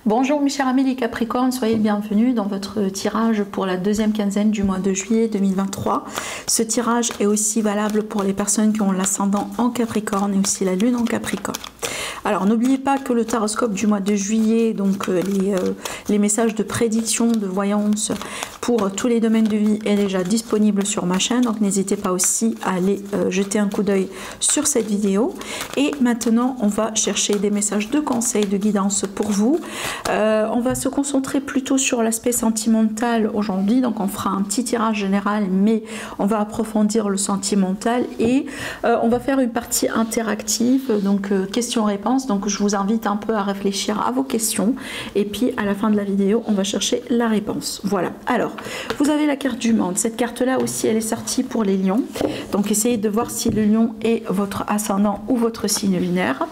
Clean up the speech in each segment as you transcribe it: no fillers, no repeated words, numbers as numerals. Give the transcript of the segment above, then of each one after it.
Bonjour mes chers amis les Capricornes, soyez les bienvenus dans votre tirage pour la deuxième quinzaine du mois de juillet 2023. Ce tirage est aussi valable pour les personnes qui ont l'ascendant en Capricorne et aussi la lune en Capricorne. Alors n'oubliez pas que le taroscope du mois de juillet, donc les messages de prédiction, de voyance pour tous les domaines de vie est déjà disponible sur ma chaîne. Donc n'hésitez pas aussi à aller jeter un coup d'œil sur cette vidéo. Et maintenant on va chercher des messages de conseils, de guidance pour vous. On va se concentrer plutôt sur l'aspect sentimental aujourd'hui. Donc on fera un petit tirage général, mais on va approfondir le sentimental et on va faire une partie interactive, donc questions-réponses. Donc je vous invite un peu à réfléchir à vos questions et puis à la fin de la vidéo on va chercher la réponse. Voilà, alors vous avez la carte du monde. Cette carte là aussi elle est sortie pour les lions, donc essayez de voir si le lion est votre ascendant ou votre signe lunaire.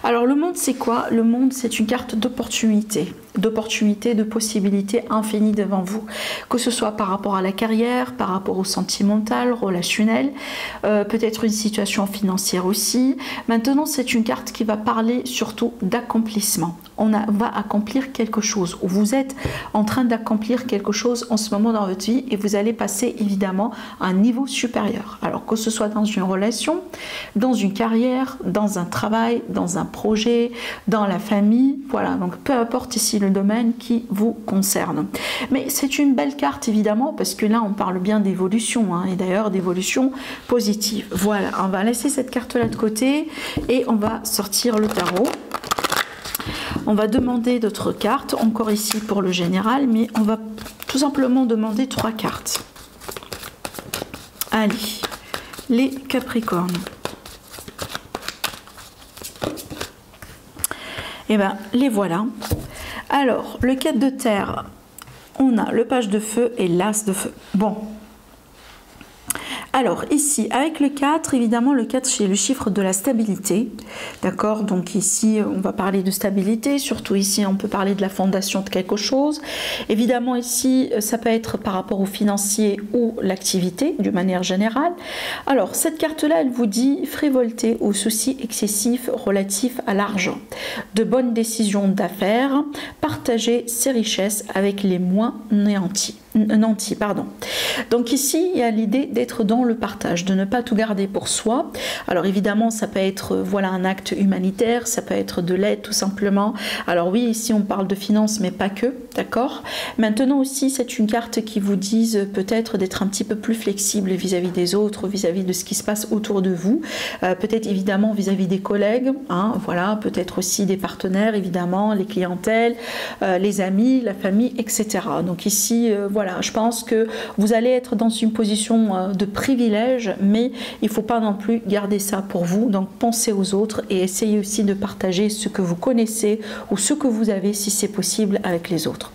Alors le monde c'est quoi? Le monde c'est une carte d'opportunité, de possibilités infinies devant vous, que ce soit par rapport à la carrière, par rapport au sentimental, relationnel, peut-être une situation financière aussi. Maintenant c'est une carte qui va parler surtout d'accomplissement. On va accomplir quelque chose, ou vous êtes en train d'accomplir quelque chose en ce moment dans votre vie et vous allez passer évidemment à un niveau supérieur. Alors que ce soit dans une relation, dans une carrière, dans un travail, dans un projet, dans la famille, voilà, donc peu importe ici le domaine qui vous concerne. Mais c'est une belle carte évidemment parce que là on parle bien d'évolution et d'ailleurs d'évolution positive. Voilà, on va laisser cette carte là de côté et on va sortir le tarot. On va demander d'autres cartes, encore ici pour le général, mais on va tout simplement demander 3 cartes. Allez, les Capricornes. Et bien, les voilà. Alors, le 4 de terre, on a le page de feu et l'as de feu. Bon. Alors ici, avec le 4, évidemment le 4 c'est le chiffre de la stabilité, d'accord? Donc ici on va parler de stabilité, surtout ici on peut parler de la fondation de quelque chose. Évidemment ici ça peut être par rapport au financier ou l'activité d'une manière générale. Alors cette carte là elle vous dit frivolité ou soucis excessifs relatifs à l'argent, de bonnes décisions d'affaires, partager ses richesses avec les moins nantis. Donc ici il y a l'idée d'être dans le partage, de ne pas tout garder pour soi. Alors évidemment ça peut être voilà un acte humanitaire, ça peut être de l'aide tout simplement. Alors oui ici on parle de finances mais pas que, d'accord. Maintenant aussi c'est une carte qui vous dise peut-être d'être un petit peu plus flexible vis-à-vis des autres, vis-à-vis de ce qui se passe autour de vous, peut-être évidemment vis-à-vis des collègues, voilà, peut-être aussi des partenaires évidemment, les clientèles, les amis, la famille, etc. Donc ici voilà, je pense que vous allez être dans une position de privilège, mais il ne faut pas non plus garder ça pour vous. Donc pensez aux autres et essayez aussi de partager ce que vous connaissez ou ce que vous avez si c'est possible avec les autres.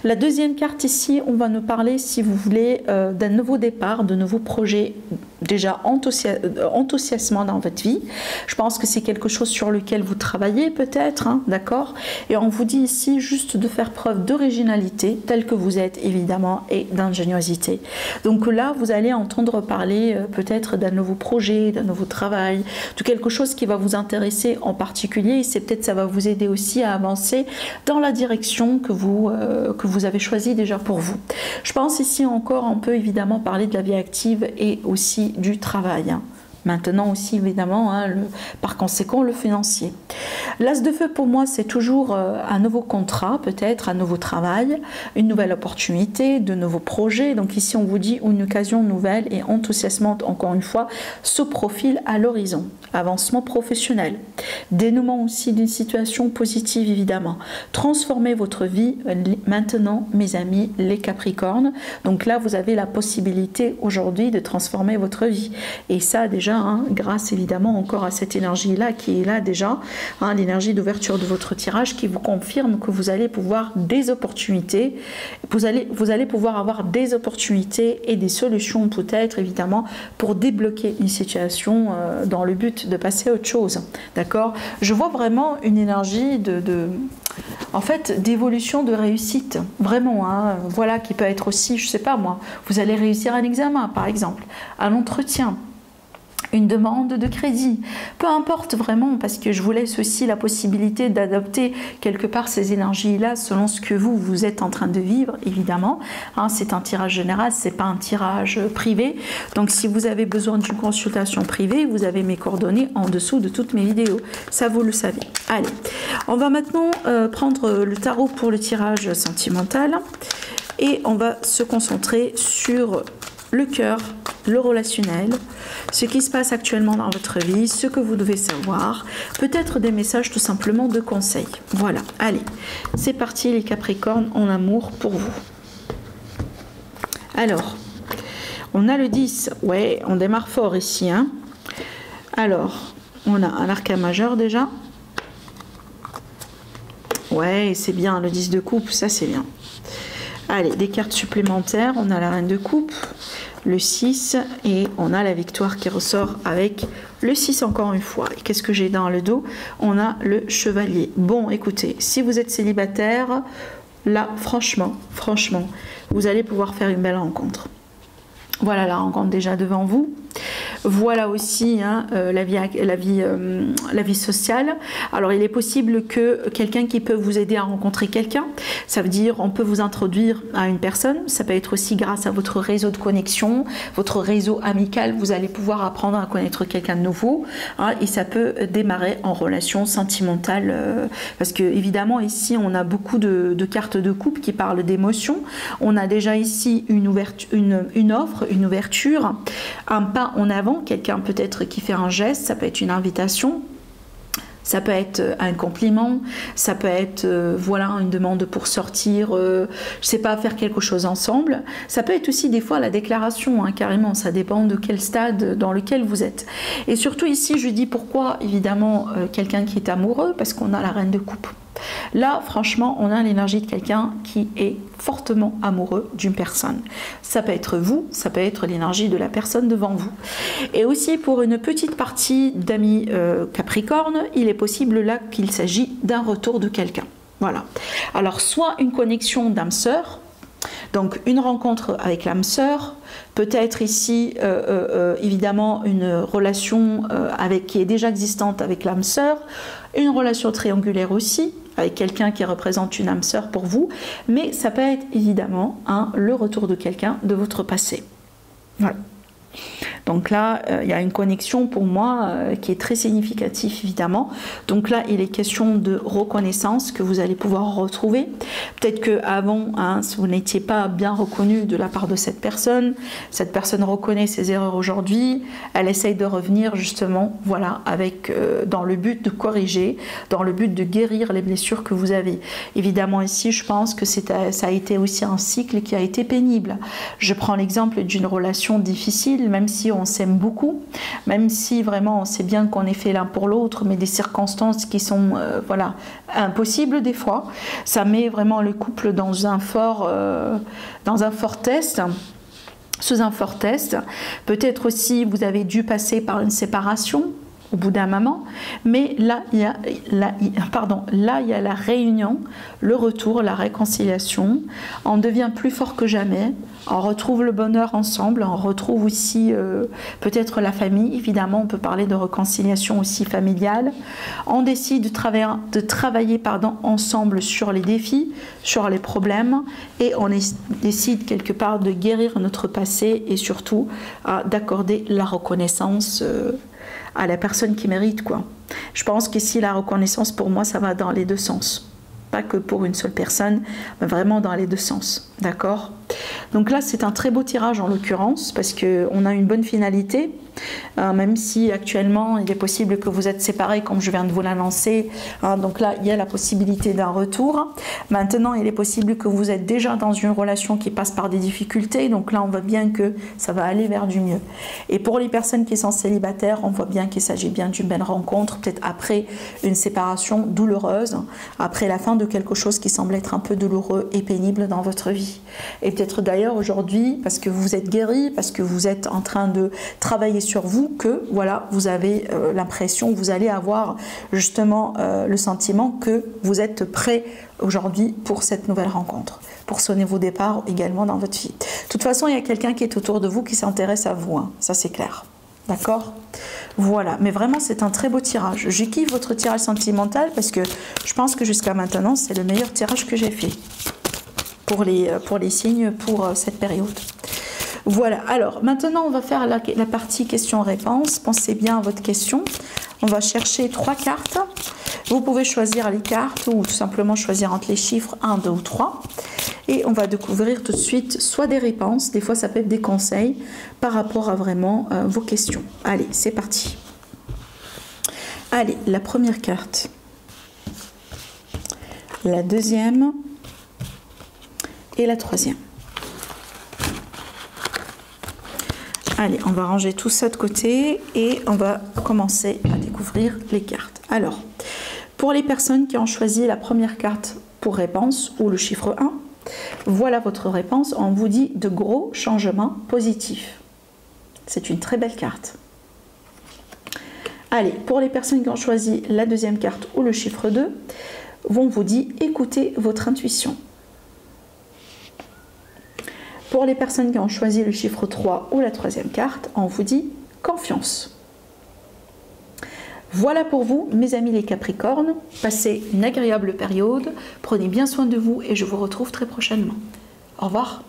La deuxième carte ici, on va nous parler si vous voulez d'un nouveau départ, de nouveaux projets déjà enthousiasmant dans votre vie. Je pense que c'est quelque chose sur lequel vous travaillez peut-être, d'accord? Et on vous dit ici juste de faire preuve d'originalité telle que vous êtes évidemment et d'ingéniosité. Donc là vous allez entendre parler peut-être d'un nouveau projet, d'un nouveau travail, de quelque chose qui va vous intéresser en particulier et c'est peut-être ça va vous aider aussi à avancer dans la direction que vous avez choisie déjà pour vous. Je pense ici encore on peut évidemment parler de la vie active et aussi du travail. Maintenant aussi évidemment par conséquent le financier. L'as de feu pour moi c'est toujours un nouveau contrat, peut-être un nouveau travail, une nouvelle opportunité, de nouveaux projets. Donc ici on vous dit une occasion nouvelle et enthousiasmante encore une fois se profile à l'horizon. Avancement professionnel, dénouement aussi d'une situation positive évidemment. Transformez votre vie maintenant mes amis les Capricornes. Donc là vous avez la possibilité aujourd'hui de transformer votre vie et ça déjà grâce évidemment encore à cette énergie là qui est là déjà, l'énergie d'ouverture de votre tirage qui vous confirme que vous allez pouvoir des opportunités, vous allez pouvoir avoir des opportunités et des solutions peut-être évidemment pour débloquer une situation dans le but de passer à autre chose, d'accord. Je vois vraiment une énergie en fait d'évolution, de réussite vraiment, voilà, qui peut être aussi, je sais pas moi, vous allez réussir un examen par exemple, un entretien. une demande de crédit, peu importe vraiment, parce que je vous laisse aussi la possibilité d'adopter quelque part ces énergies-là selon ce que vous êtes en train de vivre, évidemment. Hein, c'est un tirage général, c'est pas un tirage privé. Donc si vous avez besoin d'une consultation privée, vous avez mes coordonnées en dessous de toutes mes vidéos. Ça, vous le savez. Allez, on va maintenant prendre le tarot pour le tirage sentimental et on va se concentrer sur le cœur, le relationnel, ce qui se passe actuellement dans votre vie, ce que vous devez savoir, peut-être des messages tout simplement de conseils. Voilà, allez, c'est parti les Capricornes en amour pour vous. Alors, on a le 10, ouais, on démarre fort ici. Hein. Alors, on a un arcane majeur déjà. Ouais, c'est bien, le 10 de coupe, ça c'est bien. Allez, des cartes supplémentaires, on a la reine de coupe, le 6 et on a la victoire qui ressort avec le 6 encore une fois. Et qu'est-ce que j'ai dans le dos? On a le chevalier. Bon, écoutez, si vous êtes célibataire, là, franchement, vous allez pouvoir faire une belle rencontre. Voilà la rencontre déjà devant vous. Voilà aussi hein, la vie sociale. Alors il est possible que quelqu'un qui peut vous aider à rencontrer quelqu'un, ça veut dire on peut vous introduire à une personne, ça peut être aussi grâce à votre réseau de connexion, votre réseau amical, vous allez pouvoir apprendre à connaître quelqu'un de nouveau hein, et ça peut démarrer en relation sentimentale parce que évidemment ici on a beaucoup de cartes de couple qui parlent d'émotions. On a déjà ici une offre, une ouverture, un pas en avant, quelqu'un peut-être qui fait un geste, ça peut être une invitation, ça peut être un compliment, ça peut être voilà une demande pour sortir, je sais pas, faire quelque chose ensemble. Ça peut être aussi des fois la déclaration, hein, carrément, ça dépend de quel stade dans lequel vous êtes. Et surtout ici, je dis pourquoi évidemment quelqu'un qui est amoureux, parce qu'on a la reine de coupe. Là, franchement, on a l'énergie de quelqu'un qui est fortement amoureux d'une personne. Ça peut être vous, ça peut être l'énergie de la personne devant vous. Et aussi pour une petite partie d'amis Capricorne, il est possible là qu'il s'agit d'un retour de quelqu'un. Voilà. Alors, soit une connexion d'âme sœur, donc une rencontre avec l'âme sœur, peut-être ici évidemment une relation qui est déjà existante avec l'âme sœur, une relation triangulaire aussi, avec quelqu'un qui représente une âme sœur pour vous, mais ça peut être évidemment le retour de quelqu'un de votre passé. Voilà. Donc là, il y a une connexion pour moi qui est très significative évidemment. Donc là, il est question de reconnaissance que vous allez pouvoir retrouver. Peut-être qu'avant, si vous n'étiez pas bien reconnu de la part de cette personne reconnaît ses erreurs aujourd'hui, elle essaye de revenir justement, voilà, avec dans le but de corriger, dans le but de guérir les blessures que vous avez. Évidemment ici, je pense que ça a été aussi un cycle qui a été pénible. Je prends l'exemple d'une relation difficile, même si on s'aime beaucoup, même si vraiment on sait bien qu'on est fait l'un pour l'autre, mais des circonstances qui sont voilà, impossibles des fois, ça met vraiment le couple dans un fort test. Sous un fort test. Peut-être aussi vous avez dû passer par une séparation au bout d'un moment, mais là il y a la réunion, le retour, la réconciliation, on devient plus fort que jamais, on retrouve le bonheur ensemble, on retrouve aussi peut-être la famille, évidemment on peut parler de réconciliation aussi familiale, on décide de travailler ensemble sur les défis, sur les problèmes, et on décide quelque part de guérir notre passé et surtout d'accorder la reconnaissance à la personne qui mérite, quoi. Je pense qu'ici la reconnaissance pour moi ça va dans les deux sens, pas que pour une seule personne, mais vraiment dans les deux sens, d'accord? Donc là c'est un très beau tirage en l'occurrence parce qu'on a une bonne finalité, même si actuellement il est possible que vous êtes séparés comme je viens de vous l'annoncer, donc là il y a la possibilité d'un retour. Maintenant il est possible que vous êtes déjà dans une relation qui passe par des difficultés, donc là on voit bien que ça va aller vers du mieux. Et pour les personnes qui sont célibataires, on voit bien qu'il s'agit bien d'une belle rencontre, peut-être après une séparation douloureuse, après la fin de quelque chose qui semble être un peu douloureux et pénible dans votre vie. Et peut-être d'ailleurs aujourd'hui, parce que vous êtes guéri, parce que vous êtes en train de travailler sur vous, que voilà, vous avez l'impression, vous allez avoir justement le sentiment que vous êtes prêt aujourd'hui pour cette nouvelle rencontre, pour ce nouveau départ également dans votre vie. De toute façon, il y a quelqu'un qui est autour de vous qui s'intéresse à vous, ça c'est clair. D'accord? Voilà, mais vraiment c'est un très beau tirage. Je kiffe votre tirage sentimental parce que je pense que jusqu'à maintenant c'est le meilleur tirage que j'ai fait pour les signes pour cette période. Voilà, alors maintenant on va faire la partie questions-réponses. Pensez bien à votre question. On va chercher 3 cartes. Vous pouvez choisir les cartes ou tout simplement choisir entre les chiffres 1, 2 ou 3. Et on va découvrir tout de suite soit des réponses, des fois ça peut être des conseils par rapport à vraiment vos questions. Allez, c'est parti. Allez, la première carte. La deuxième. Et la troisième. Allez, on va ranger tout ça de côté et on va commencer à découvrir les cartes. Alors, pour les personnes qui ont choisi la première carte pour réponse ou le chiffre 1, voilà votre réponse. On vous dit de gros changements positifs. C'est une très belle carte. Allez, pour les personnes qui ont choisi la deuxième carte ou le chiffre 2, on vous dit écoutez votre intuition. Pour les personnes qui ont choisi le chiffre 3 ou la troisième carte, on vous dit confiance. Voilà pour vous, mes amis les Capricornes. Passez une agréable période. Prenez bien soin de vous et je vous retrouve très prochainement. Au revoir.